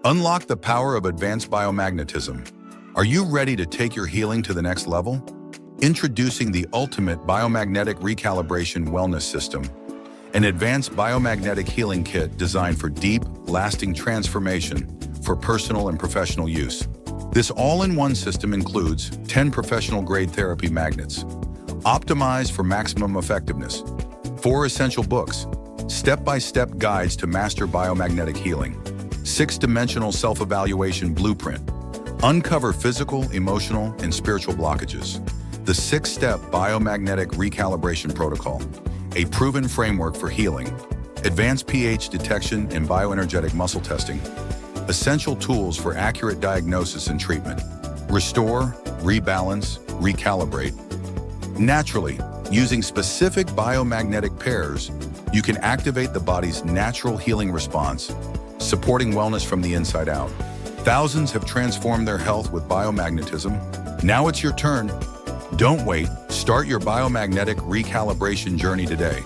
Unlock the power of advanced biomagnetism. Are you ready to take your healing to the next level? Introducing the ultimate Biomagnetic Recalibration Wellness System, an advanced biomagnetic healing kit designed for deep, lasting transformation for personal and professional use. This all-in-one system includes 10 professional-grade therapy magnets, optimized for maximum effectiveness, 4 essential books, step-by-step guides to master biomagnetic healing, 6-dimensional self-evaluation blueprint, uncover physical, emotional, and spiritual blockages, the 6-step biomagnetic recalibration protocol, a proven framework for healing, advanced pH detection and bioenergetic muscle testing, essential tools for accurate diagnosis and treatment, restore, rebalance, recalibrate. Naturally, using specific biomagnetic pairs, you can activate the body's natural healing response, supporting wellness from the inside out. Thousands have transformed their health with biomagnetism. Now it's your turn. Don't wait. Start your biomagnetic recalibration journey today.